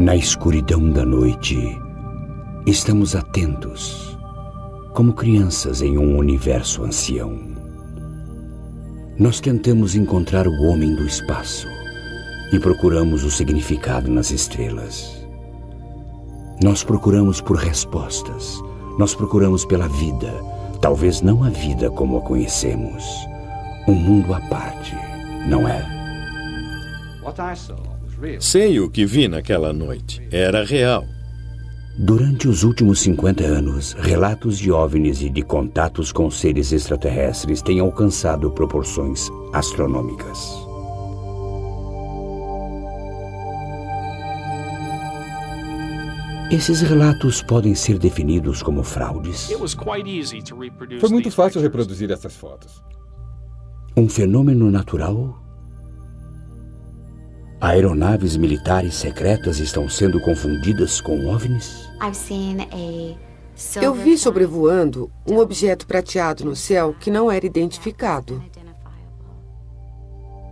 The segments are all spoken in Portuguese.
Na escuridão da noite, estamos atentos, como crianças em um universo ancião. Nós tentamos encontrar o homem do espaço e procuramos o significado nas estrelas. Nós procuramos por respostas, nós procuramos pela vida, talvez não a vida como a conhecemos, um mundo à parte, não é? Sei o que vi naquela noite. Era real. Durante os últimos 50 anos, relatos de OVNIs e de contatos com seres extraterrestres têm alcançado proporções astronômicas. Esses relatos podem ser definidos como fraudes? Foi muito fácil reproduzir essas fotos. Um fenômeno natural? Aeronaves militares secretas estão sendo confundidas com OVNIs? Eu vi sobrevoando um objeto prateado no céu que não era identificado.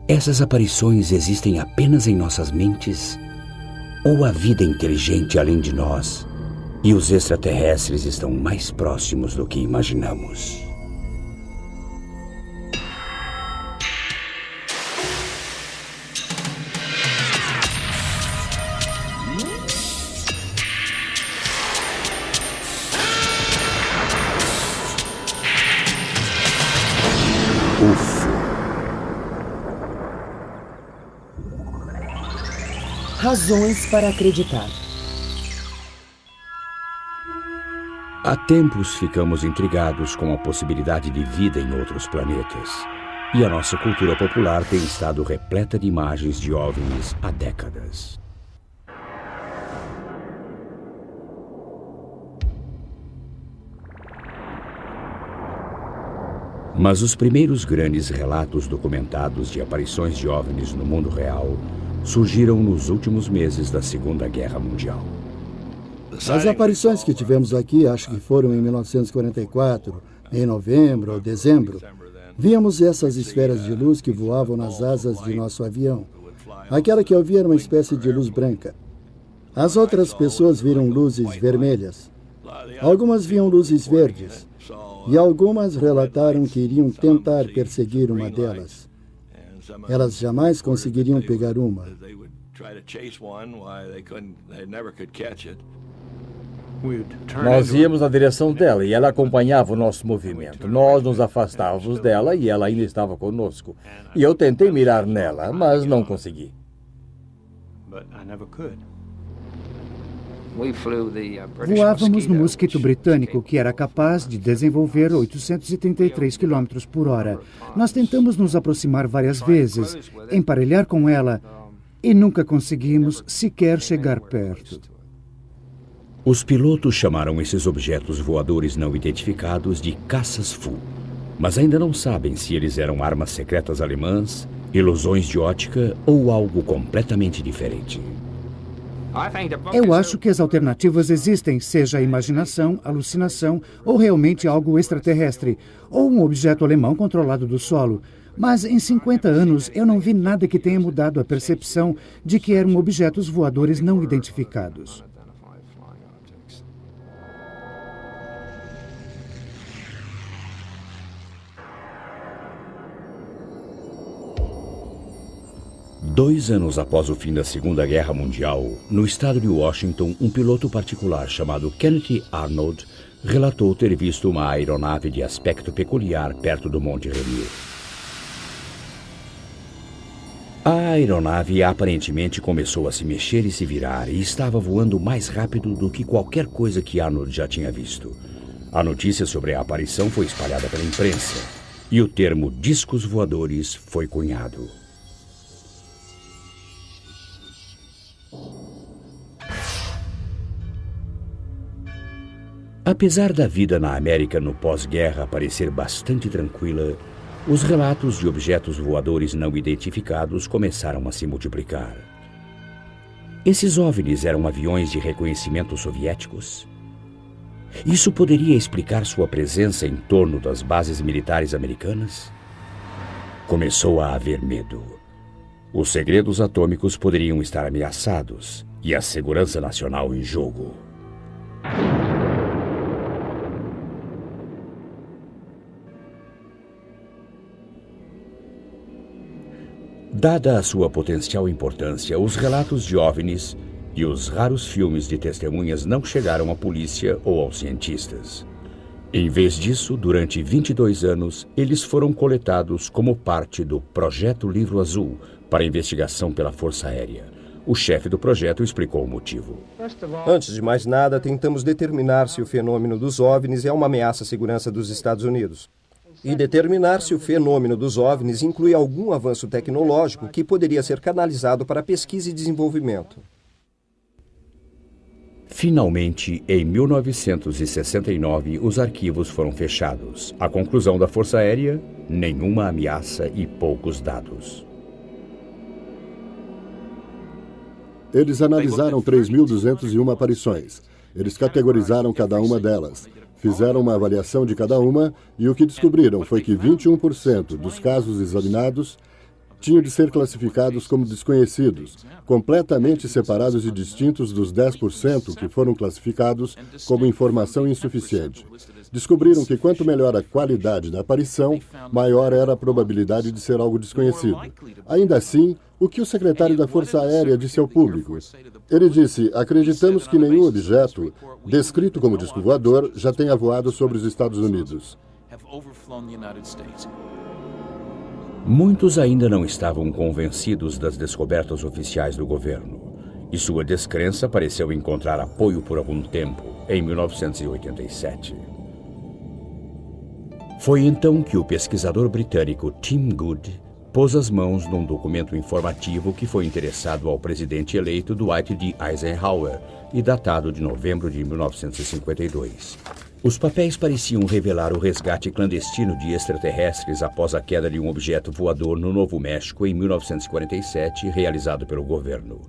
Essas aparições existem apenas em nossas mentes? Ou a vida inteligente além de nós e os extraterrestres estão mais próximos do que imaginamos? Razões para acreditar. Há tempos ficamos intrigados com a possibilidade de vida em outros planetas. E a nossa cultura popular tem estado repleta de imagens de OVNIs há décadas. Mas os primeiros grandes relatos documentados de aparições de OVNIs no mundo real surgiram nos últimos meses da Segunda Guerra Mundial. As aparições que tivemos aqui, acho que foram em 1944, em novembro ou dezembro, víamos essas esferas de luz que voavam nas asas de nosso avião. Aquela que eu vi era uma espécie de luz branca. As outras pessoas viram luzes vermelhas. Algumas viam luzes verdes. E algumas relataram que iriam tentar perseguir uma delas. Elas jamais conseguiriam pegar uma. Nós íamos na direção dela e ela acompanhava o nosso movimento. Nós nos afastávamos dela e ela ainda estava conosco. E eu tentei mirar nela, mas não consegui. Voávamos no mosquito britânico, que era capaz de desenvolver 833 km por hora. Nós tentamos nos aproximar várias vezes, emparelhar com ela, e nunca conseguimos sequer chegar perto. Os pilotos chamaram esses objetos voadores não identificados de caças Fu, mas ainda não sabem se eles eram armas secretas alemãs, ilusões de ótica ou algo completamente diferente. Eu acho que as alternativas existem, seja imaginação, alucinação ou realmente algo extraterrestre, ou um objeto alemão controlado do solo. Mas em 50 anos eu não vi nada que tenha mudado a percepção de que eram objetos voadores não identificados. Dois anos após o fim da Segunda Guerra Mundial, no estado de Washington, um piloto particular chamado Kenneth Arnold relatou ter visto uma aeronave de aspecto peculiar perto do Monte Rainier. A aeronave aparentemente começou a se mexer e se virar e estava voando mais rápido do que qualquer coisa que Arnold já tinha visto. A notícia sobre a aparição foi espalhada pela imprensa e o termo discos voadores foi cunhado. Apesar da vida na América no pós-guerra parecer bastante tranquila, os relatos de objetos voadores não identificados começaram a se multiplicar. Esses OVNIs eram aviões de reconhecimento soviéticos? Isso poderia explicar sua presença em torno das bases militares americanas? Começou a haver medo. Os segredos atômicos poderiam estar ameaçados e a segurança nacional em jogo. Dada a sua potencial importância, os relatos de OVNIs e os raros filmes de testemunhas não chegaram à polícia ou aos cientistas. Em vez disso, durante 22 anos, eles foram coletados como parte do Projeto Livro Azul para investigação pela Força Aérea. O chefe do projeto explicou o motivo. Antes de mais nada, tentamos determinar se o fenômeno dos OVNIs é uma ameaça à segurança dos Estados Unidos. E determinar se o fenômeno dos OVNIs inclui algum avanço tecnológico que poderia ser canalizado para pesquisa e desenvolvimento. Finalmente, em 1969, os arquivos foram fechados. A conclusão da Força Aérea: nenhuma ameaça e poucos dados. Eles analisaram 3.201 aparições. Eles categorizaram cada uma delas. Fizeram uma avaliação de cada uma e o que descobriram foi que 21% dos casos examinados tinham de ser classificados como desconhecidos, completamente separados e distintos dos 10% que foram classificados como informação insuficiente. Descobriram que quanto melhor a qualidade da aparição, maior era a probabilidade de ser algo desconhecido. Ainda assim, o que o secretário da Força Aérea disse ao público? Ele disse: acreditamos que nenhum objeto, descrito como disco voador, já tenha voado sobre os Estados Unidos. Muitos ainda não estavam convencidos das descobertas oficiais do governo, e sua descrença pareceu encontrar apoio por algum tempo, em 1987. Foi então que o pesquisador britânico Tim Good pôs as mãos num documento informativo que foi endereçado ao presidente eleito Dwight D. Eisenhower e datado de novembro de 1952. Os papéis pareciam revelar o resgate clandestino de extraterrestres após a queda de um objeto voador no Novo México em 1947, realizado pelo governo.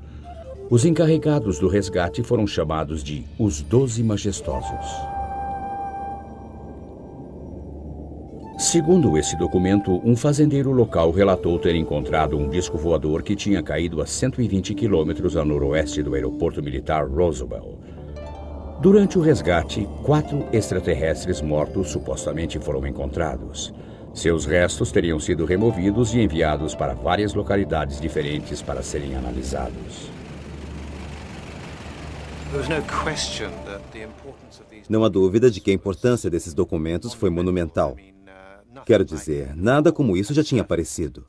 Os encarregados do resgate foram chamados de os 12 Majestosos. Segundo esse documento, um fazendeiro local relatou ter encontrado um disco voador que tinha caído a 120 quilômetros a noroeste do aeroporto militar Roosevelt. Durante o resgate, 4 extraterrestres mortos supostamente foram encontrados. Seus restos teriam sido removidos e enviados para várias localidades diferentes para serem analisados. Não há dúvida de que a importância desses documentos foi monumental. Quero dizer, nada como isso já tinha aparecido.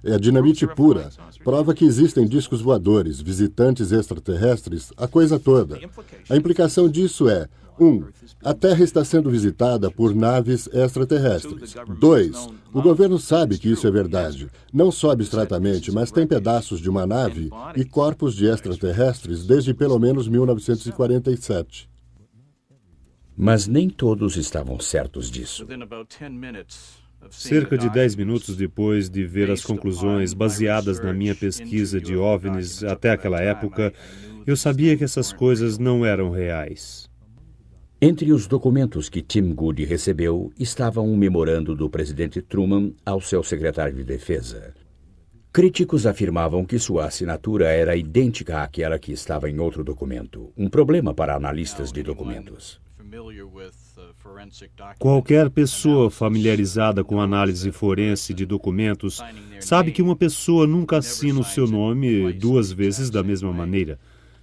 É dinamite pura. Prova que existem discos voadores, visitantes extraterrestres, a coisa toda. A implicação disso é: 1. A Terra está sendo visitada por naves extraterrestres. 2. O governo sabe que isso é verdade. Não só abstratamente, mas tem pedaços de uma nave e corpos de extraterrestres desde pelo menos 1947. Mas nem todos estavam certos disso. Cerca de 10 minutos depois de ver as conclusões baseadas na minha pesquisa de OVNIs até aquela época, eu sabia que essas coisas não eram reais. Entre os documentos que Tim Good recebeu estava um memorando do presidente Truman ao seu secretário de Defesa. Críticos afirmavam que sua assinatura era idêntica àquela que estava em outro documento, um problema para analistas de documentos. Qualquer pessoa familiarizada com análise forense de documentos sabe que uma pessoa nunca assina o seu nome 2 vezes da mesma maneira.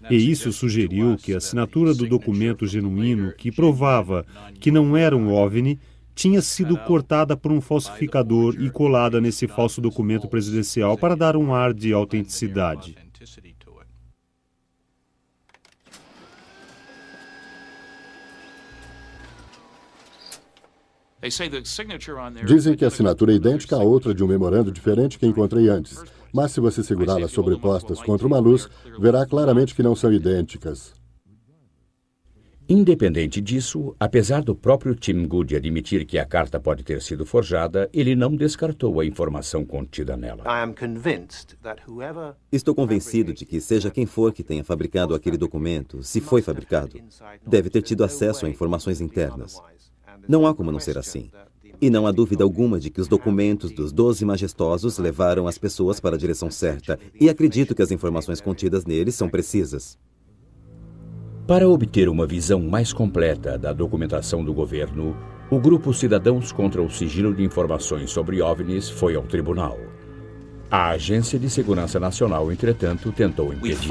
E isso sugeriu que a assinatura do documento genuíno, que provava que não era um OVNI, tinha sido cortada por um falsificador e colada nesse falso documento presidencial para dar um ar de autenticidade. Dizem que a assinatura é idêntica a outra de um memorando diferente que encontrei antes, mas se você segurá-las sobrepostas contra uma luz, verá claramente que não são idênticas. Independente disso, apesar do próprio Tim Good admitir que a carta pode ter sido forjada, ele não descartou a informação contida nela. Estou convencido de que seja quem for que tenha fabricado aquele documento, se foi fabricado, deve ter tido acesso a informações internas. Não há como não ser assim. E não há dúvida alguma de que os documentos dos 12 majestosos levaram as pessoas para a direção certa, e acredito que as informações contidas neles são precisas. Para obter uma visão mais completa da documentação do governo, o grupo Cidadãos contra o Sigilo de Informações sobre OVNIs foi ao tribunal. A Agência de Segurança Nacional, entretanto, tentou impedir.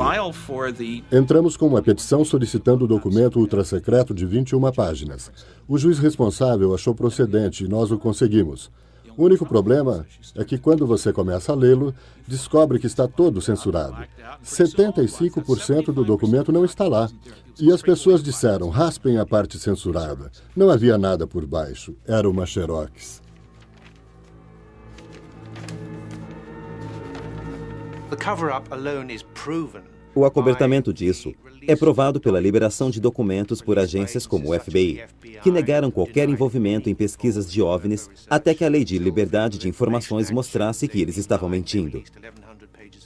Entramos com uma petição solicitando o documento ultrassecreto de 21 páginas. O juiz responsável achou procedente e nós o conseguimos. O único problema é que quando você começa a lê-lo, descobre que está todo censurado. 75% do documento não está lá. E as pessoas disseram, raspem a parte censurada. Não havia nada por baixo. Era uma xerox. O acobertamento disso é provado pela liberação de documentos por agências como o FBI, que negaram qualquer envolvimento em pesquisas de OVNIs até que a Lei de Liberdade de Informações mostrasse que eles estavam mentindo.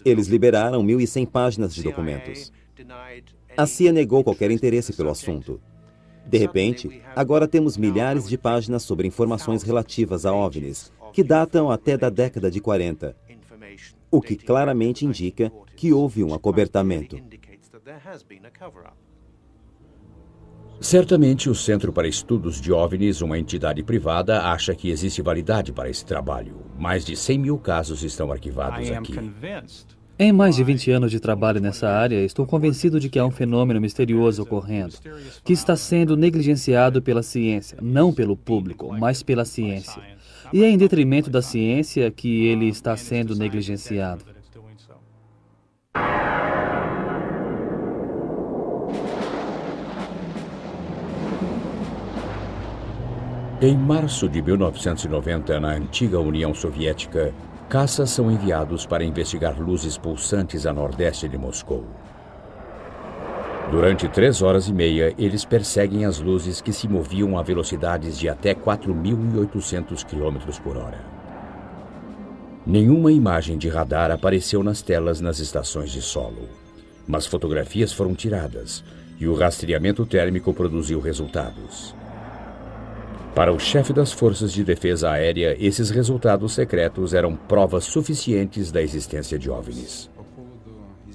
Eles liberaram 1.100 páginas de documentos. A CIA negou qualquer interesse pelo assunto. De repente, agora temos milhares de páginas sobre informações relativas a OVNIs, que datam até da década de 40. O que claramente indica que houve um acobertamento. Certamente, o Centro para Estudos de OVNIs, uma entidade privada, acha que existe validade para esse trabalho. Mais de 100 mil casos estão arquivados aqui. Em mais de 20 anos de trabalho nessa área, estou convencido de que há um fenômeno misterioso ocorrendo, que está sendo negligenciado pela ciência, não pelo público, mas pela ciência. E é em detrimento da ciência que ele está sendo negligenciado. Em março de 1990, na antiga União Soviética, caças são enviados para investigar luzes pulsantes a nordeste de Moscou. Durante 3 horas e meia, eles perseguem as luzes que se moviam a velocidades de até 4.800 km por hora. Nenhuma imagem de radar apareceu nas telas nas estações de solo, mas fotografias foram tiradas e o rastreamento térmico produziu resultados. Para o chefe das Forças de Defesa Aérea, esses resultados secretos eram provas suficientes da existência de OVNIs.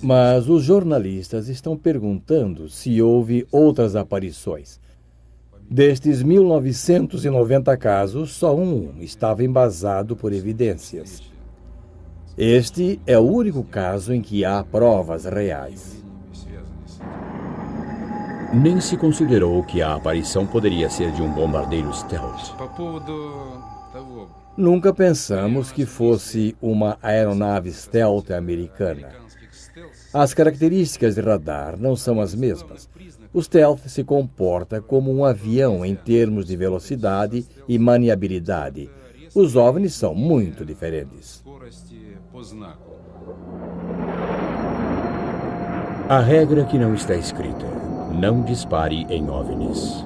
Mas os jornalistas estão perguntando se houve outras aparições. Destes 1.990 casos, só um estava embasado por evidências. Este é o único caso em que há provas reais. Nem se considerou que a aparição poderia ser de um bombardeiro stealth. Nunca pensamos que fosse uma aeronave stealth americana. As características de radar não são as mesmas. O stealth se comporta como um avião em termos de velocidade e maniabilidade. Os OVNIs são muito diferentes. A regra que não está escrita: não dispare em OVNIs.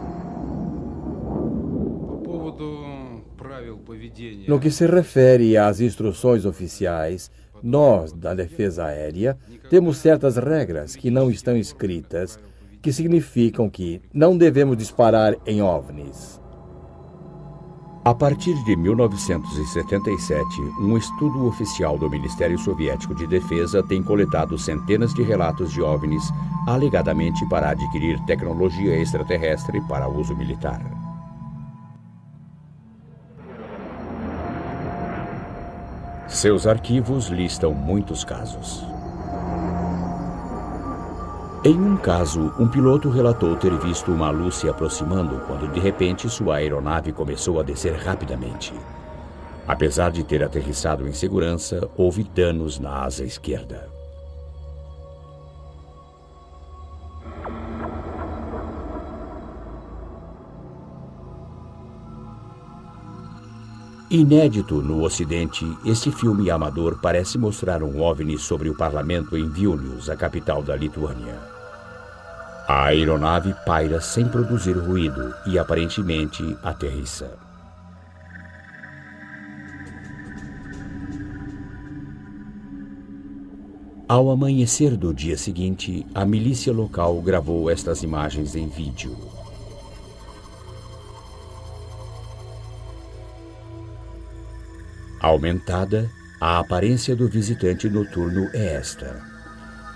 No que se refere às instruções oficiais, nós, da Defesa Aérea, temos certas regras que não estão escritas, que significam que não devemos disparar em OVNIs. A partir de 1977, um estudo oficial do Ministério Soviético de Defesa tem coletado centenas de relatos de OVNIs, alegadamente para adquirir tecnologia extraterrestre para uso militar. Seus arquivos listam muitos casos. Em um caso, um piloto relatou ter visto uma luz se aproximando quando, de repente, sua aeronave começou a descer rapidamente. Apesar de ter aterrissado em segurança, houve danos na asa esquerda. Inédito no Ocidente, este filme amador parece mostrar um OVNI sobre o parlamento em Vilnius, a capital da Lituânia. A aeronave paira sem produzir ruído e aparentemente aterrissa. Ao amanhecer do dia seguinte, a milícia local gravou estas imagens em vídeo. Aumentada, a aparência do visitante noturno é esta.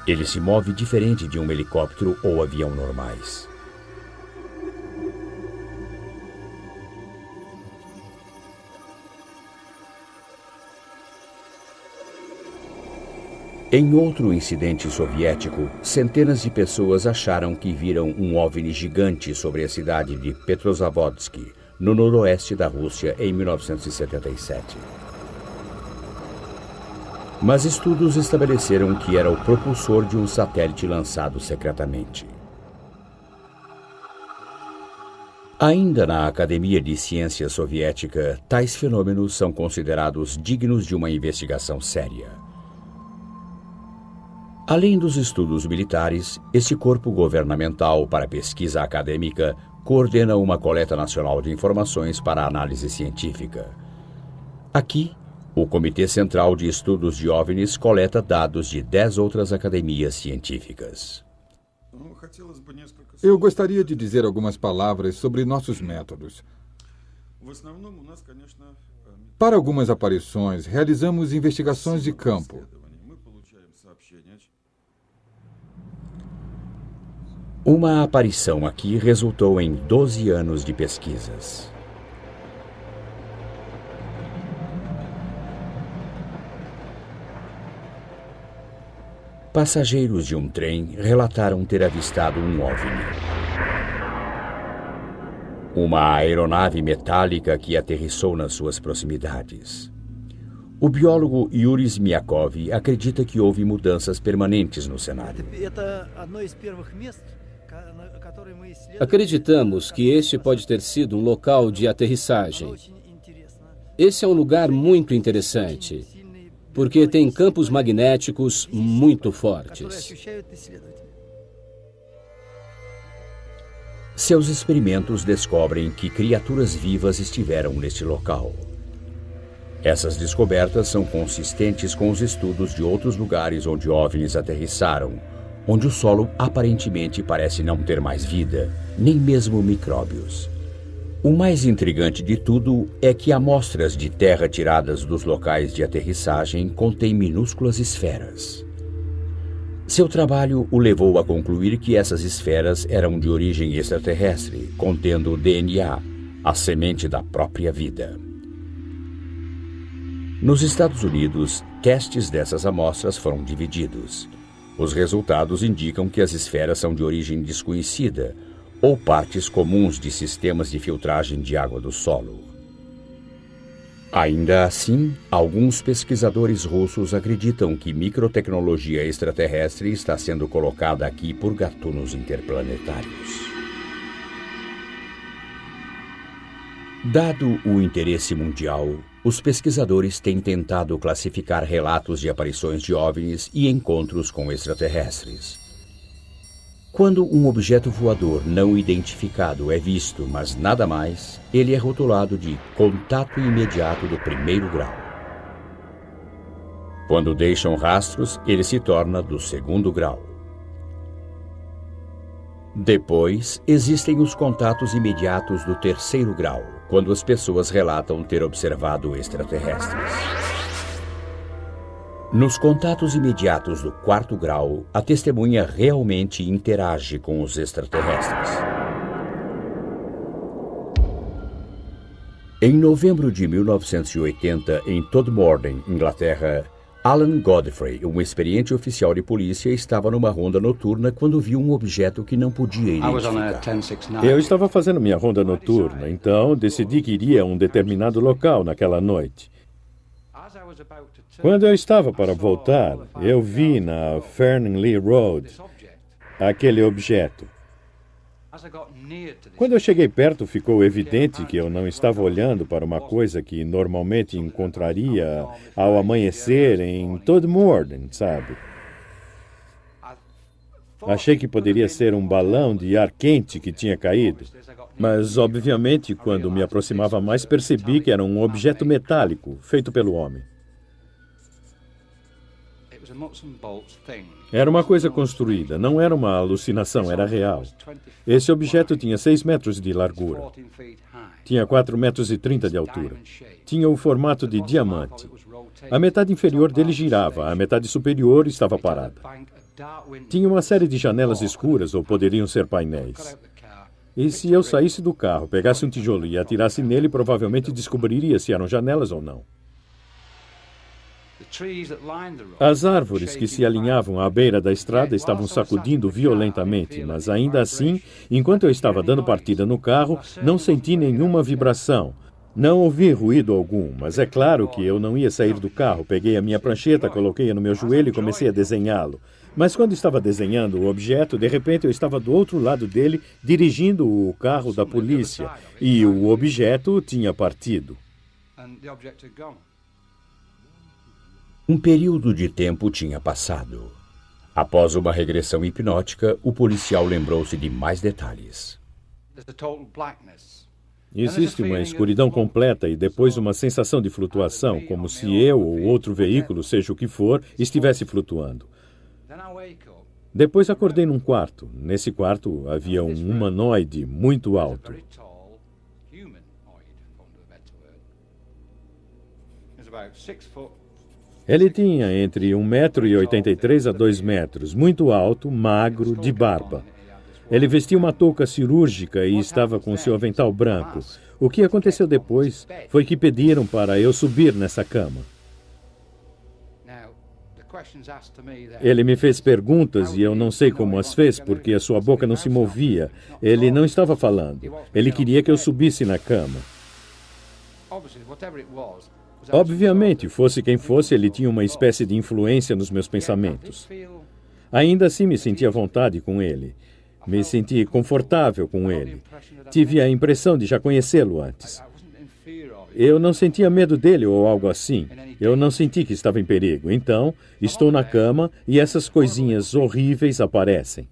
Ele se move diferente de um helicóptero ou avião normais. Em outro incidente soviético, centenas de pessoas acharam que viram um OVNI gigante sobre a cidade de Petrozavodsk, no noroeste da Rússia, em 1977. Mas estudos estabeleceram que era o propulsor de um satélite lançado secretamente. Ainda na Academia de Ciência Soviética, tais fenômenos são considerados dignos de uma investigação séria. Além dos estudos militares, este corpo governamental para pesquisa acadêmica coordena uma coleta nacional de informações para análise científica. Aqui, o Comitê Central de Estudos de OVNIs coleta dados de 10 outras academias científicas. Eu gostaria de dizer algumas palavras sobre nossos métodos. Para algumas aparições, realizamos investigações de campo. Uma aparição aqui resultou em 12 anos de pesquisas. Passageiros de um trem relataram ter avistado um OVNI. Uma aeronave metálica que aterrissou nas suas proximidades. O biólogo Yuri Zmiakov acredita que houve mudanças permanentes no cenário. Acreditamos que este pode ter sido um local de aterrissagem. Esse é um lugar muito interessante, porque tem campos magnéticos muito fortes. Seus experimentos descobrem que criaturas vivas estiveram neste local. Essas descobertas são consistentes com os estudos de outros lugares onde OVNIs aterrissaram, onde o solo aparentemente parece não ter mais vida, nem mesmo micróbios. O mais intrigante de tudo é que amostras de terra tiradas dos locais de aterrissagem contêm minúsculas esferas. Seu trabalho o levou a concluir que essas esferas eram de origem extraterrestre, contendo DNA, a semente da própria vida. Nos Estados Unidos, testes dessas amostras foram divididos. Os resultados indicam que as esferas são de origem desconhecida ou partes comuns de sistemas de filtragem de água do solo. Ainda assim, alguns pesquisadores russos acreditam que microtecnologia extraterrestre está sendo colocada aqui por gatunos interplanetários. Dado o interesse mundial, os pesquisadores têm tentado classificar relatos de aparições de OVNIs e encontros com extraterrestres. Quando um objeto voador não identificado é visto, mas nada mais, ele é rotulado de contato imediato do primeiro grau. Quando deixam rastros, ele se torna do segundo grau. Depois, existem os contatos imediatos do terceiro grau, quando as pessoas relatam ter observado extraterrestres. Nos contatos imediatos do quarto grau, a testemunha realmente interage com os extraterrestres. Em novembro de 1980, em Todmorden, Inglaterra, Alan Godfrey, um experiente oficial de polícia, estava numa ronda noturna quando viu um objeto que não podia identificar. Eu estava fazendo minha ronda noturna, então decidi que iria a um determinado local naquela noite. Quando eu estava para voltar, eu vi na Fernley Road aquele objeto. Quando eu cheguei perto, ficou evidente que eu não estava olhando para uma coisa que normalmente encontraria ao amanhecer em Todmorden, sabe? Achei que poderia ser um balão de ar quente que tinha caído. Mas, obviamente, quando me aproximava mais, percebi que era um objeto metálico, feito pelo homem. Era uma coisa construída, não era uma alucinação, era real. Esse objeto tinha 6 metros de largura. Tinha 4,30 metros de altura. Tinha o formato de diamante. A metade inferior dele girava, a metade superior estava parada. Tinha uma série de janelas escuras, ou poderiam ser painéis. E se eu saísse do carro, pegasse um tijolo e atirasse nele, provavelmente descobriria se eram janelas ou não. As árvores que se alinhavam à beira da estrada estavam sacudindo violentamente, mas ainda assim, enquanto eu estava dando partida no carro, não senti nenhuma vibração. Não ouvi ruído algum, mas é claro que eu não ia sair do carro. Peguei a minha prancheta, coloquei-a no meu joelho e comecei a desenhá-lo. Mas quando estava desenhando o objeto, de repente eu estava do outro lado dele, dirigindo o carro da polícia, e o objeto tinha partido. Um período de tempo tinha passado. Após uma regressão hipnótica, o policial lembrou-se de mais detalhes. Existe uma escuridão completa e depois uma sensação de flutuação, como se eu ou outro veículo, seja o que for, estivesse flutuando. Depois acordei num quarto. Nesse quarto havia um humanoide muito alto. Ele tinha entre 1,83 m a 2 metros, muito alto, magro, de barba. Ele vestia uma touca cirúrgica e estava com seu avental branco. O que aconteceu depois foi que pediram para eu subir nessa cama. Ele me fez perguntas e eu não sei como as fez, porque a sua boca não se movia. Ele não estava falando. Ele queria que eu subisse na cama. Obviamente, fosse quem fosse, ele tinha uma espécie de influência nos meus pensamentos. Ainda assim, me senti à vontade com ele. Me senti confortável com ele. Tive a impressão de já conhecê-lo antes. Eu não sentia medo dele ou algo assim. Eu não senti que estava em perigo. Então, estou na cama e essas coisinhas horríveis aparecem.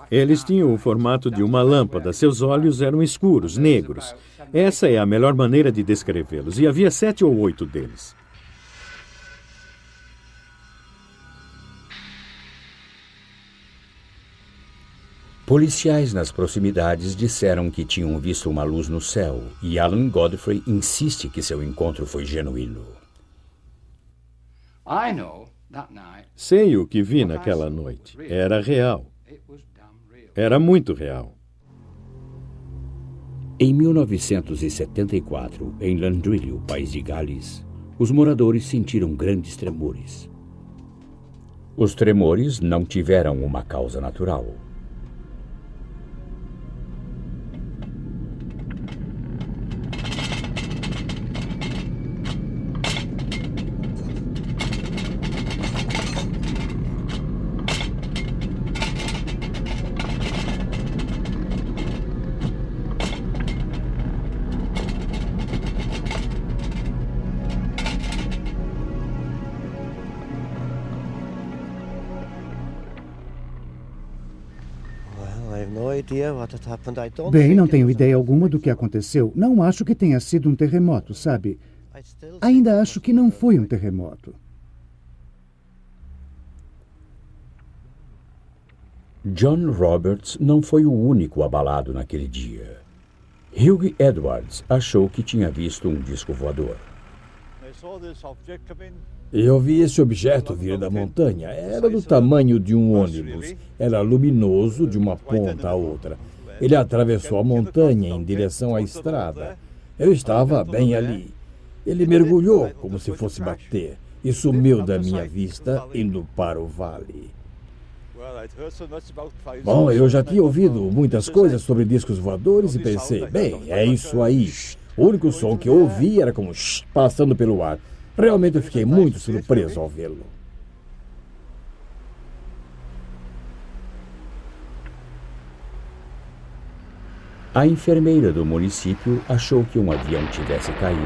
Eles tinham o formato de uma lâmpada. Seus olhos eram escuros, negros. Essa é a melhor maneira de descrevê-los. E havia 7 ou 8 deles. Policiais nas proximidades disseram que tinham visto uma luz no céu e Alan Godfrey insiste que seu encontro foi genuíno. Sei o que vi naquela noite. Era real. Era muito real. Em 1974, em Landrillo, país de Gales, os moradores sentiram grandes tremores. Os tremores não tiveram uma causa natural. Bem, não tenho ideia alguma do que aconteceu. Não acho que tenha sido um terremoto, sabe? Ainda acho que não foi um terremoto. John Roberts não foi o único abalado naquele dia. Hugh Edwards achou que tinha visto um disco voador. Eu vi esse objeto vir da montanha. Era do tamanho de um ônibus. Era luminoso de uma ponta a outra. Ele atravessou a montanha em direção à estrada. Eu estava bem ali. Ele mergulhou como se fosse bater e sumiu da minha vista, indo para o vale. Bom, eu já tinha ouvido muitas coisas sobre discos voadores e pensei, bem, é isso aí. O único som que eu ouvi era como passando pelo ar. Realmente eu fiquei muito surpreso ao vê-lo. A enfermeira do município achou que um avião tivesse caído.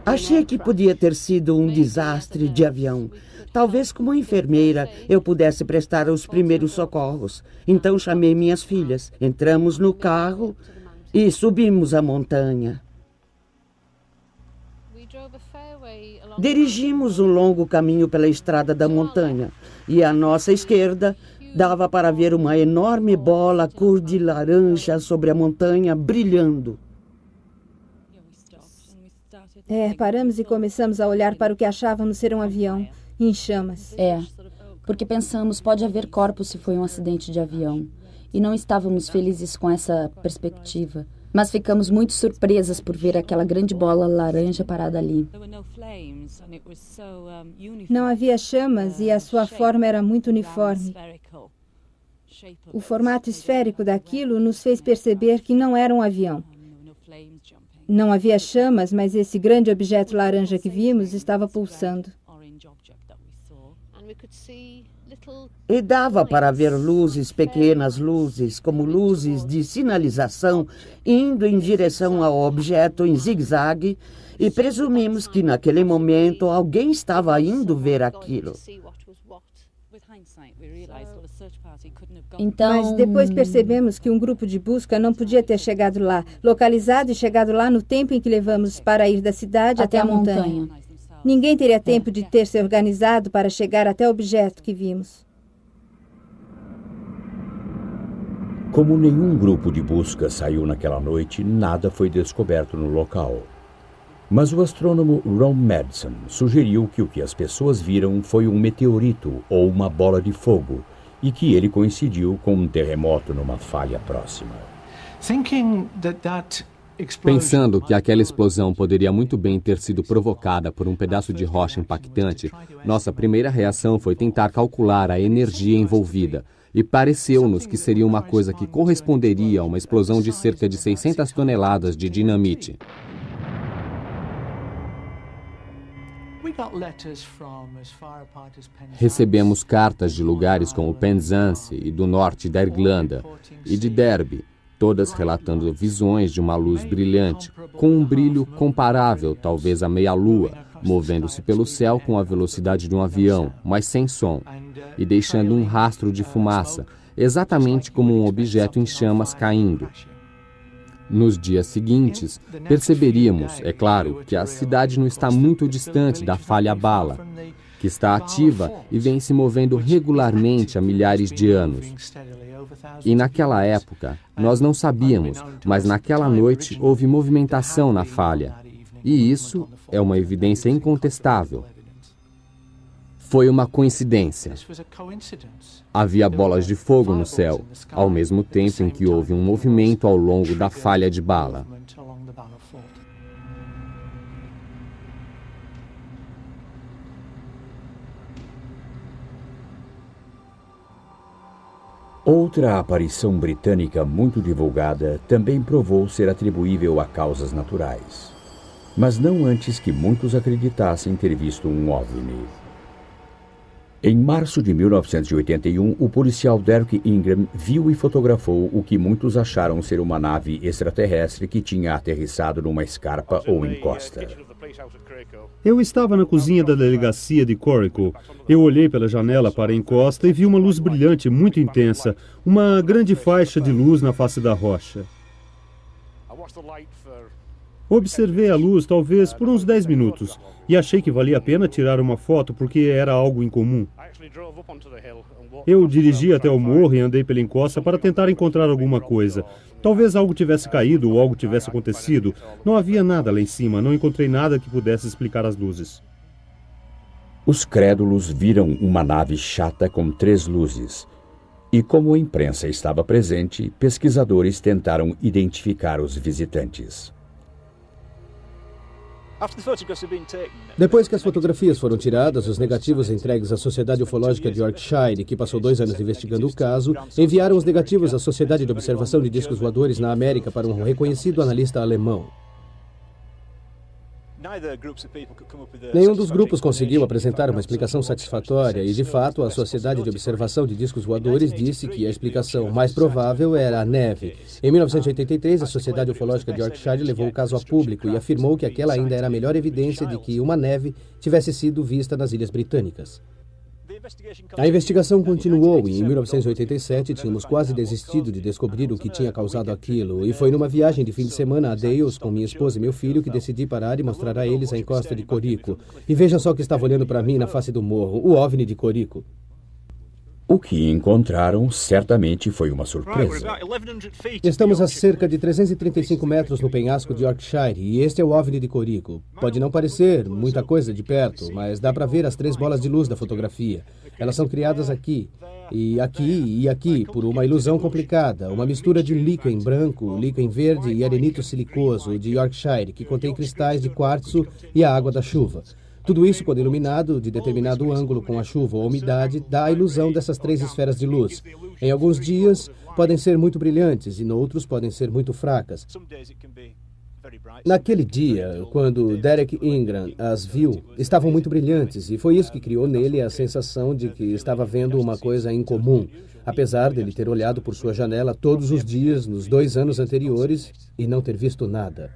Achei que podia ter sido um desastre de avião. Talvez como enfermeira eu pudesse prestar os primeiros socorros. Então chamei minhas filhas, entramos no carro e subimos a montanha. Dirigimos um longo caminho pela estrada da montanha e à nossa esquerda dava para ver uma enorme bola cor de laranja sobre a montanha brilhando. Paramos e começamos a olhar para o que achávamos ser um avião em chamas. Porque pensamos, pode haver corpos se foi um acidente de avião. E não estávamos felizes com essa perspectiva. Mas ficamos muito surpresas por ver aquela grande bola laranja parada ali. Não havia chamas e a sua forma era muito uniforme. O formato esférico daquilo nos fez perceber que não era um avião. Não havia chamas, mas esse grande objeto laranja que vimos estava pulsando. E dava para ver luzes, pequenas luzes, como luzes de sinalização, indo em direção ao objeto em zigue-zague, e presumimos que naquele momento alguém estava indo ver aquilo. Mas depois percebemos que um grupo de busca não podia ter chegado lá, localizado e chegado lá no tempo em que levamos para ir da cidade até a montanha. Ninguém teria tempo de ter se organizado para chegar até o objeto que vimos. Como nenhum grupo de busca saiu naquela noite, nada foi descoberto no local. Mas o astrônomo Ron Madsen sugeriu que o que as pessoas viram foi um meteorito ou uma bola de fogo e que ele coincidiu com um terremoto numa falha próxima. Pensando que aquela explosão poderia muito bem ter sido provocada por um pedaço de rocha impactante, nossa primeira reação foi tentar calcular a energia envolvida. E pareceu-nos que seria uma coisa que corresponderia a uma explosão de cerca de 600 toneladas de dinamite. Recebemos cartas de lugares como Penzance e do norte da Irlanda e de Derby, todas relatando visões de uma luz brilhante, com um brilho comparável, talvez à meia-lua, movendo-se pelo céu com a velocidade de um avião, mas sem som, e deixando um rastro de fumaça, exatamente como um objeto em chamas caindo. Nos dias seguintes, perceberíamos, é claro, que a cidade não está muito distante da falha bala, que está ativa e vem se movendo regularmente há milhares de anos. E naquela época, nós não sabíamos, mas naquela noite houve movimentação na falha. E isso é uma evidência incontestável. Foi uma coincidência. Havia bolas de fogo no céu, ao mesmo tempo em que houve um movimento ao longo da falha de bala. Outra aparição britânica muito divulgada também provou ser atribuível a causas naturais, mas não antes que muitos acreditassem ter visto um OVNI. Em março de 1981, o policial Derek Ingram viu e fotografou o que muitos acharam ser uma nave extraterrestre que tinha aterrissado numa escarpa ou encosta. Eu estava na cozinha da delegacia de Coracle. Eu olhei pela janela para a encosta e vi uma luz brilhante muito intensa, uma grande faixa de luz na face da rocha. Observei a luz talvez por uns 10 minutos e achei que valia a pena tirar uma foto porque era algo incomum. Eu dirigi até o morro e andei pela encosta para tentar encontrar alguma coisa. Talvez algo tivesse caído ou algo tivesse acontecido. Não havia nada lá em cima, não encontrei nada que pudesse explicar as luzes. Os crédulos viram uma nave chata com 3 luzes. E como a imprensa estava presente, pesquisadores tentaram identificar os visitantes. Depois que as fotografias foram tiradas, os negativos entregues à Sociedade Ufológica de Yorkshire, que passou 2 anos investigando o caso, enviaram os negativos à Sociedade de Observação de Discos Voadores na América para um reconhecido analista alemão. Nenhum dos grupos conseguiu apresentar uma explicação satisfatória e, de fato, a Sociedade de Observação de Discos Voadores disse que a explicação mais provável era a neve. Em 1983, a Sociedade Ufológica de Yorkshire levou o caso a público e afirmou que aquela ainda era a melhor evidência de que uma neve tivesse sido vista nas Ilhas Britânicas. A investigação continuou e em 1987 tínhamos quase desistido de descobrir o que tinha causado aquilo. E foi numa viagem de fim de semana a Deus com minha esposa e meu filho que decidi parar e mostrar a eles a encosta de Corico. E vejam só que estava olhando para mim na face do morro, o OVNI de Corico. O que encontraram certamente foi uma surpresa. Estamos a cerca de 335 metros no penhasco de Yorkshire e este é o OVNI de Corico. Pode não parecer muita coisa de perto, mas dá para ver as 3 bolas de luz da fotografia. Elas são criadas aqui, e aqui, por uma ilusão complicada, uma mistura de líquen branco, líquen verde e arenito silicoso de Yorkshire, que contém cristais de quartzo e a água da chuva. Tudo isso, quando iluminado de determinado ângulo com a chuva ou umidade, dá a ilusão dessas 3 esferas de luz. Em alguns dias, podem ser muito brilhantes e noutros podem ser muito fracas. Naquele dia, quando Derek Ingram as viu, estavam muito brilhantes e foi isso que criou nele a sensação de que estava vendo uma coisa incomum, apesar dele ter olhado por sua janela todos os dias nos 2 anos anteriores e não ter visto nada.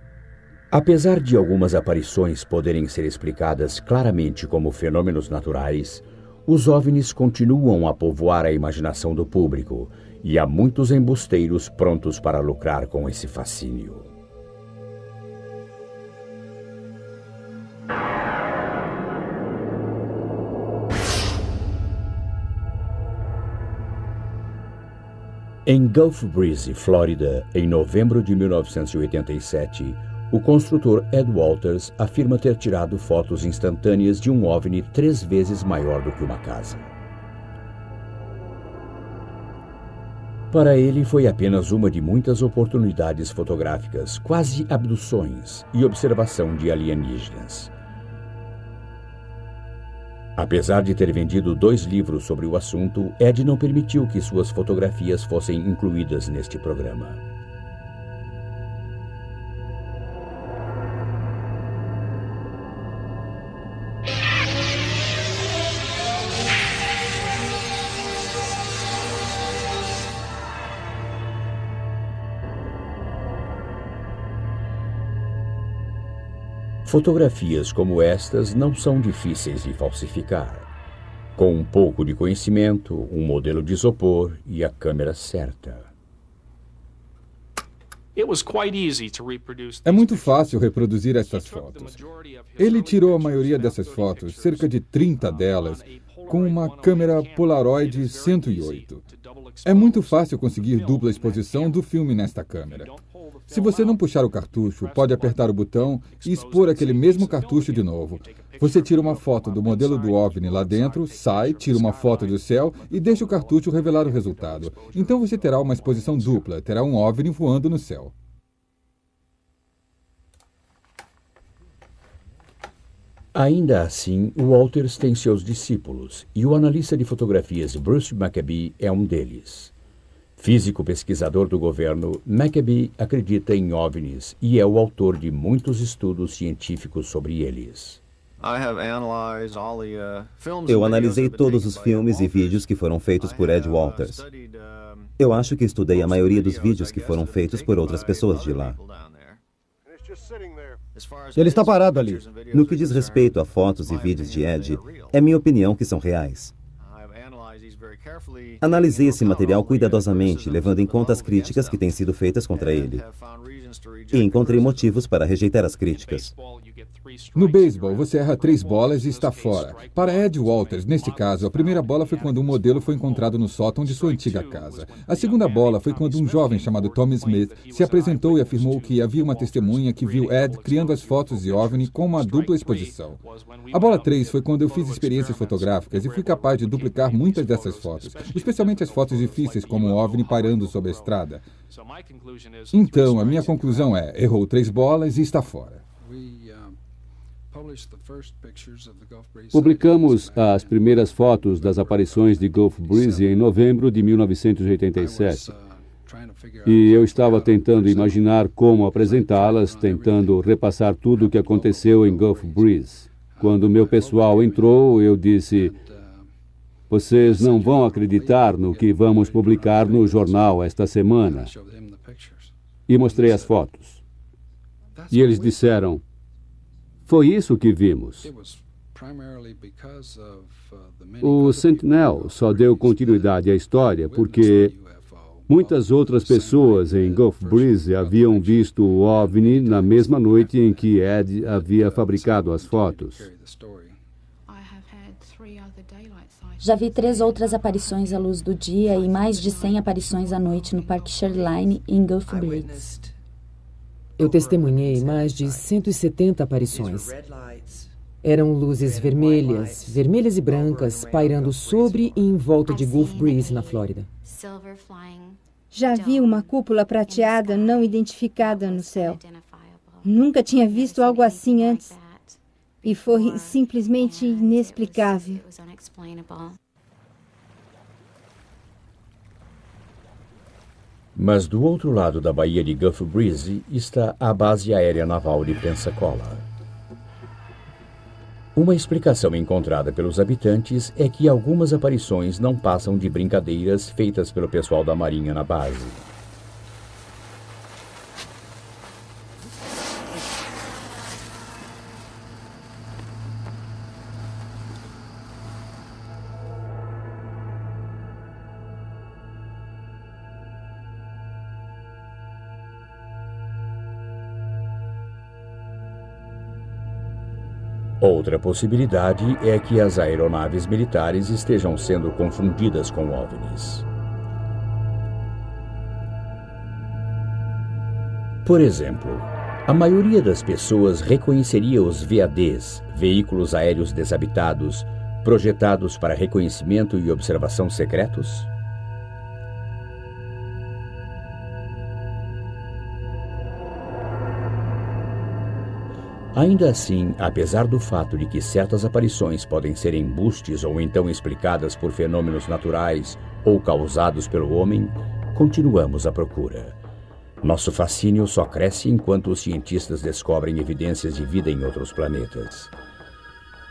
Apesar de algumas aparições poderem ser explicadas claramente como fenômenos naturais, os OVNIs continuam a povoar a imaginação do público e há muitos embusteiros prontos para lucrar com esse fascínio. Em Gulf Breeze, Flórida, em novembro de 1987, o construtor Ed Walters afirma ter tirado fotos instantâneas de um OVNI 3 vezes maior do que uma casa. Para ele, foi apenas uma de muitas oportunidades fotográficas, quase abduções e observação de alienígenas. Apesar de ter vendido 2 livros sobre o assunto, Ed não permitiu que suas fotografias fossem incluídas neste programa. Fotografias como estas não são difíceis de falsificar. Com um pouco de conhecimento, um modelo de isopor e a câmera certa. É muito fácil reproduzir essas fotos. Ele tirou a maioria dessas fotos, cerca de 30 delas, com uma câmera Polaroid 108. É muito fácil conseguir dupla exposição do filme nesta câmera. Se você não puxar o cartucho, pode apertar o botão e expor aquele mesmo cartucho de novo. Você tira uma foto do modelo do OVNI lá dentro, sai, tira uma foto do céu e deixa o cartucho revelar o resultado. Então você terá uma exposição dupla, terá um OVNI voando no céu. Ainda assim, Walters tem seus discípulos e o analista de fotografias Bruce Maccabee é um deles. Físico pesquisador do governo, Maccabee acredita em OVNIs e é o autor de muitos estudos científicos sobre eles. Eu analisei todos os filmes e vídeos que foram feitos por Ed Walters. Eu acho que estudei a maioria dos vídeos que foram feitos por outras pessoas de lá. Ele está parado ali. No que diz respeito a fotos e vídeos de Ed, é minha opinião que são reais. Analisei esse material cuidadosamente, levando em conta as críticas que têm sido feitas contra ele. E encontrei motivos para rejeitar as críticas. No beisebol, você erra 3 bolas e está fora. Para Ed Walters, neste caso, a primeira bola foi quando um modelo foi encontrado no sótão de sua antiga casa. A segunda bola foi quando um jovem chamado Tommy Smith se apresentou e afirmou que havia uma testemunha que viu Ed criando as fotos de OVNI com uma dupla exposição. A bola 3 foi quando eu fiz experiências fotográficas e fui capaz de duplicar muitas dessas fotos, especialmente as fotos difíceis como o OVNI pairando sobre a estrada. Então, a minha conclusão é, errou 3 bolas e está fora. Publicamos as primeiras fotos das aparições de Gulf Breeze em novembro de 1987. E eu estava tentando imaginar como apresentá-las, tentando repassar tudo o que aconteceu em Gulf Breeze. Quando meu pessoal entrou, eu disse: vocês não vão acreditar no que vamos publicar no jornal esta semana. E mostrei as fotos. E eles disseram: foi isso que vimos. O Sentinel só deu continuidade à história porque muitas outras pessoas em Gulf Breeze haviam visto o OVNI na mesma noite em que Ed havia fabricado as fotos. Já vi 3 outras aparições à luz do dia e mais de 100 aparições à noite no Parque Shoreline em Gulf Breeze. Eu testemunhei mais de 170 aparições. Eram luzes vermelhas, vermelhas e brancas, pairando sobre e em volta de Gulf Breeze, na Flórida. Já vi uma cúpula prateada não identificada no céu. Nunca tinha visto algo assim antes. E foi simplesmente inexplicável. Mas do outro lado da baía de Gulf Breeze está a base aérea naval de Pensacola. Uma explicação encontrada pelos habitantes é que algumas aparições não passam de brincadeiras feitas pelo pessoal da Marinha na base. Outra possibilidade é que as aeronaves militares estejam sendo confundidas com OVNIs. Por exemplo, a maioria das pessoas reconheceria os VADs, veículos aéreos desabitados, projetados para reconhecimento e observação secretos? Ainda assim, apesar do fato de que certas aparições podem ser embustes ou então explicadas por fenômenos naturais ou causados pelo homem, continuamos à procura. Nosso fascínio só cresce enquanto os cientistas descobrem evidências de vida em outros planetas.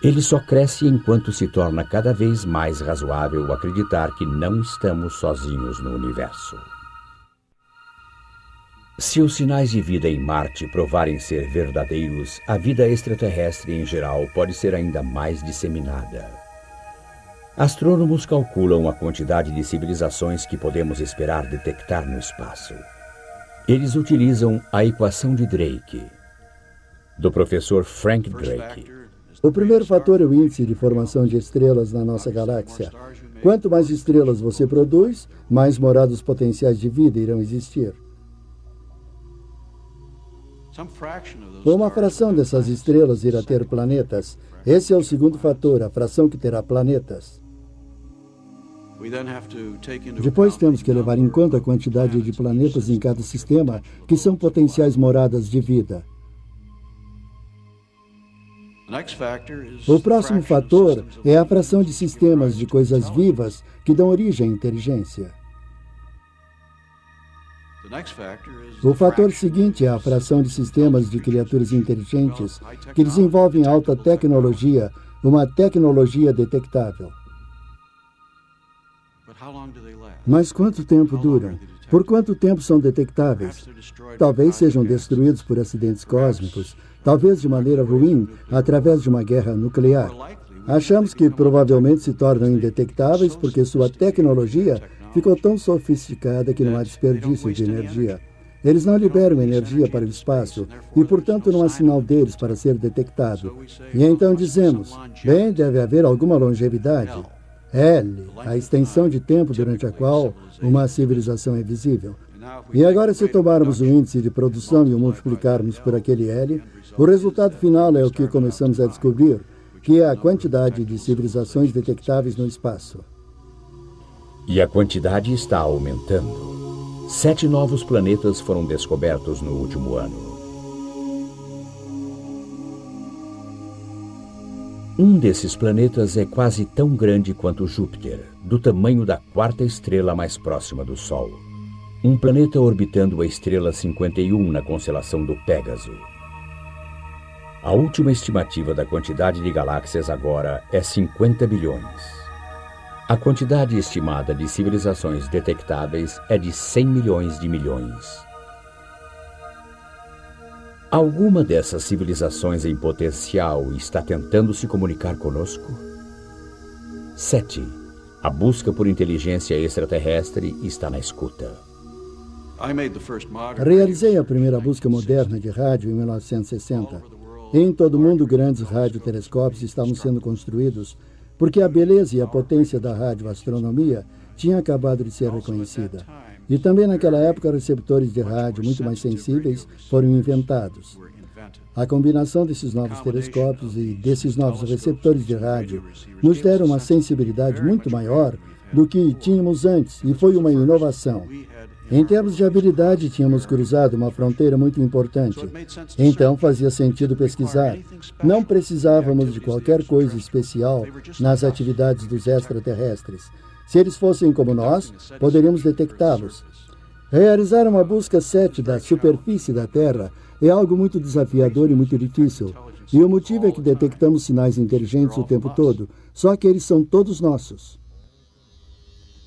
Ele só cresce enquanto se torna cada vez mais razoável acreditar que não estamos sozinhos no universo. Se os sinais de vida em Marte provarem ser verdadeiros, a vida extraterrestre em geral pode ser ainda mais disseminada. Astrônomos calculam a quantidade de civilizações que podemos esperar detectar no espaço. Eles utilizam a equação de Drake, do professor Frank Drake. O primeiro fator é o índice de formação de estrelas na nossa galáxia. Quanto mais estrelas você produz, mais morados potenciais de vida irão existir. Uma fração dessas estrelas irá ter planetas. Esse é o segundo fator, a fração que terá planetas. Depois temos que levar em conta a quantidade de planetas em cada sistema que são potenciais moradas de vida. O próximo fator é a fração de sistemas de coisas vivas que dão origem à inteligência. O fator seguinte é a fração de sistemas de criaturas inteligentes que desenvolvem alta tecnologia, uma tecnologia detectável. Mas quanto tempo duram? Por quanto tempo são detectáveis? Talvez sejam destruídos por acidentes cósmicos, talvez de maneira ruim, através de uma guerra nuclear. Achamos que provavelmente se tornam indetectáveis porque sua tecnologia ficou tão sofisticada que não há desperdício de energia. Eles não liberam energia para o espaço e, portanto, não há sinal deles para ser detectado. E então dizemos, bem, deve haver alguma longevidade. L, a extensão de tempo durante a qual uma civilização é visível. E agora, se tomarmos o índice de produção e o multiplicarmos por aquele L, o resultado final é o que começamos a descobrir, que é a quantidade de civilizações detectáveis no espaço. E a quantidade está aumentando. 7 novos planetas foram descobertos no último ano. Um desses planetas é quase tão grande quanto Júpiter, do tamanho da 4ª estrela mais próxima do Sol. Um planeta orbitando a estrela 51 na constelação do Pégaso. A última estimativa da quantidade de galáxias agora é 50 bilhões. A quantidade estimada de civilizações detectáveis é de 100 milhões de milhões. Alguma dessas civilizações em potencial está tentando se comunicar conosco? 7. A busca por inteligência extraterrestre está na escuta. Realizei a primeira busca moderna de rádio em 1960. Em todo o mundo, grandes radiotelescópios estavam sendo construídos porque a beleza e a potência da radioastronomia tinha acabado de ser reconhecida. E também naquela época, receptores de rádio muito mais sensíveis foram inventados. A combinação desses novos telescópios e desses novos receptores de rádio nos deram uma sensibilidade muito maior do que tínhamos antes, e foi uma inovação. Em termos de habilidade, tínhamos cruzado uma fronteira muito importante. Então, fazia sentido pesquisar. Não precisávamos de qualquer coisa especial nas atividades dos extraterrestres. Se eles fossem como nós, poderíamos detectá-los. Realizar uma busca 7 da superfície da Terra é algo muito desafiador e muito difícil. E o motivo é que detectamos sinais inteligentes o tempo todo, só que eles são todos nossos.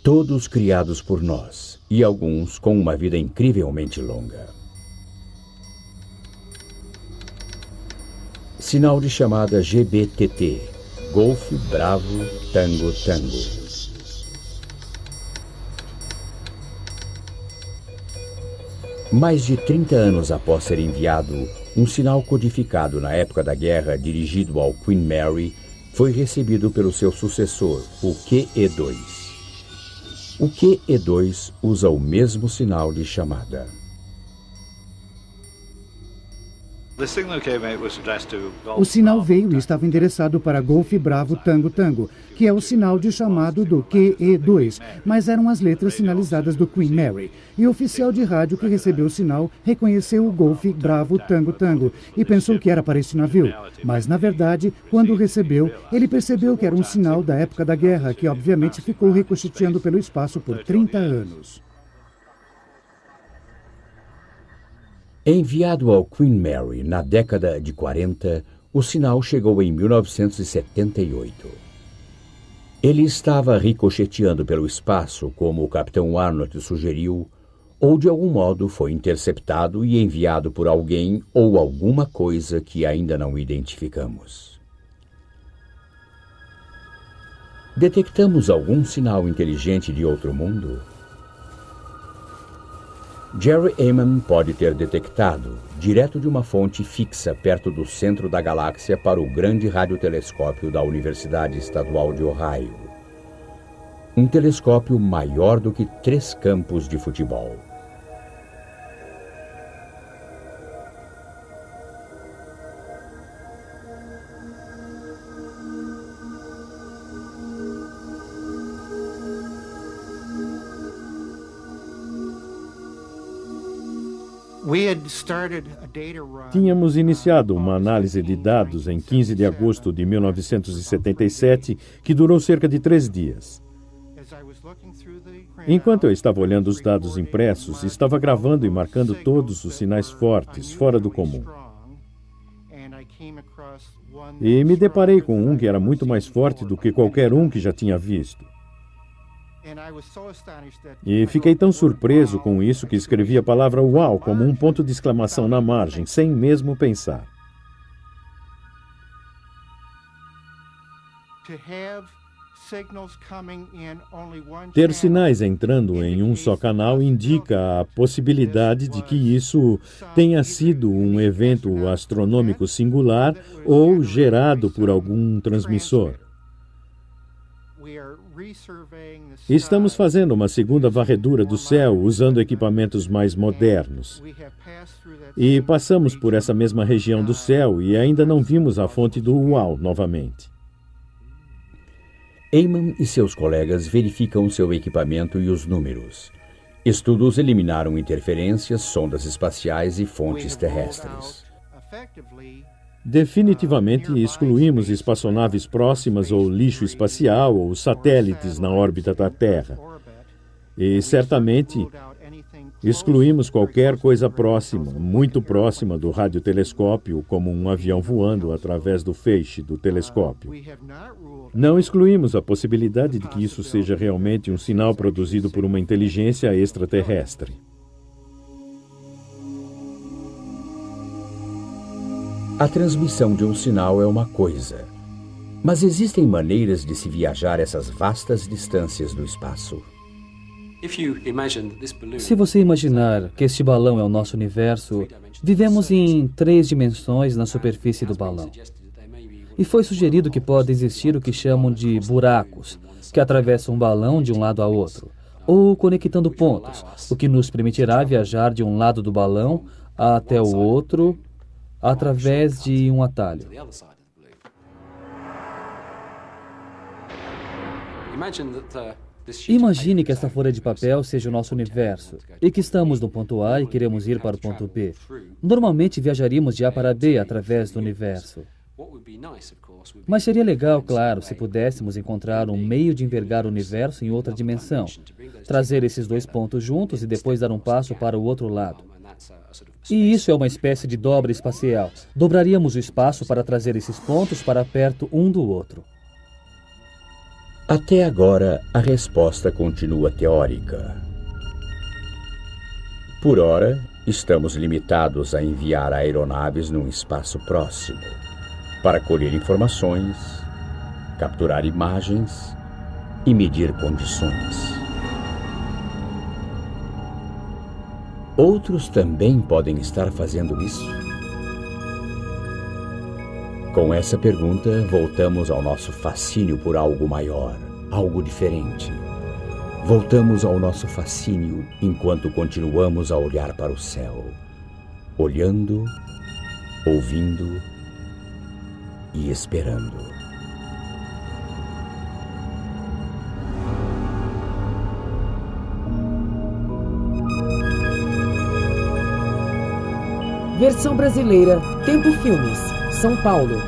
Todos criados por nós, e alguns com uma vida incrivelmente longa. Sinal de chamada GBTT, Golf Bravo Tango Tango. Mais de 30 anos após ser enviado, um sinal codificado na época da guerra dirigido ao Queen Mary foi recebido pelo seu sucessor, o QE2. O QE2 usa o mesmo sinal de chamada. O sinal veio e estava endereçado para Golf Bravo Tango Tango, que é o sinal de chamado do QE2, mas eram as letras sinalizadas do Queen Mary. E o oficial de rádio que recebeu o sinal reconheceu o Golf Bravo Tango Tango e pensou que era para esse navio. Mas, na verdade, quando o recebeu, ele percebeu que era um sinal da época da guerra, que obviamente ficou ricocheteando pelo espaço por 30 anos. Enviado ao Queen Mary na década de 40, o sinal chegou em 1978. Ele estava ricocheteando pelo espaço, como o Capitão Arnold sugeriu, ou de algum modo foi interceptado e enviado por alguém ou alguma coisa que ainda não identificamos. Detectamos algum sinal inteligente de outro mundo? Jerry Ehman pode ter detectado, direto de uma fonte fixa perto do centro da galáxia para o grande radiotelescópio da Universidade Estadual de Ohio. Um telescópio maior do que 3 campos de futebol. Tínhamos iniciado uma análise de dados em 15 de agosto de 1977, que durou cerca de 3 dias. Enquanto eu estava olhando os dados impressos, estava gravando e marcando todos os sinais fortes, fora do comum. E me deparei com um que era muito mais forte do que qualquer um que já tinha visto. E fiquei tão surpreso com isso que escrevi a palavra "uau" como um ponto de exclamação na margem, sem mesmo pensar. Ter sinais entrando em um só canal indica a possibilidade de que isso tenha sido um evento astronômico singular ou gerado por algum transmissor. Estamos fazendo uma segunda varredura do céu usando equipamentos mais modernos. E passamos por essa mesma região do céu e ainda não vimos a fonte do uau novamente. Ehman e seus colegas verificam seu equipamento e os números. Estudos eliminaram interferências, sondas espaciais e fontes terrestres. Definitivamente excluímos espaçonaves próximas ou lixo espacial ou satélites na órbita da Terra. E certamente excluímos qualquer coisa próxima, muito próxima do radiotelescópio, como um avião voando através do feixe do telescópio. Não excluímos a possibilidade de que isso seja realmente um sinal produzido por uma inteligência extraterrestre. A transmissão de um sinal é uma coisa, mas existem maneiras de se viajar essas vastas distâncias do espaço. Se você imaginar que este balão é o nosso universo, vivemos em 3 dimensões na superfície do balão. E foi sugerido que pode existir o que chamam de buracos, que atravessam um balão de um lado a outro, ou conectando pontos, o que nos permitirá viajar de um lado do balão até o outro através de um atalho. Imagine que esta folha de papel seja o nosso universo e que estamos no ponto A e queremos ir para o ponto B. Normalmente viajaríamos de A para B através do universo. Mas seria legal, claro, se pudéssemos encontrar um meio de envergar o universo em outra dimensão, trazer esses 2 pontos juntos e depois dar um passo para o outro lado. E isso é uma espécie de dobra espacial. Dobraríamos o espaço para trazer esses pontos para perto um do outro. Até agora, a resposta continua teórica. Por ora, estamos limitados a enviar aeronaves num espaço próximo, para colher informações, capturar imagens e medir condições. Outros também podem estar fazendo isso? Com essa pergunta, voltamos ao nosso fascínio por algo maior, algo diferente. Voltamos ao nosso fascínio enquanto continuamos a olhar para o céu, olhando, ouvindo e esperando. Versão brasileira, Tempo Filmes, São Paulo,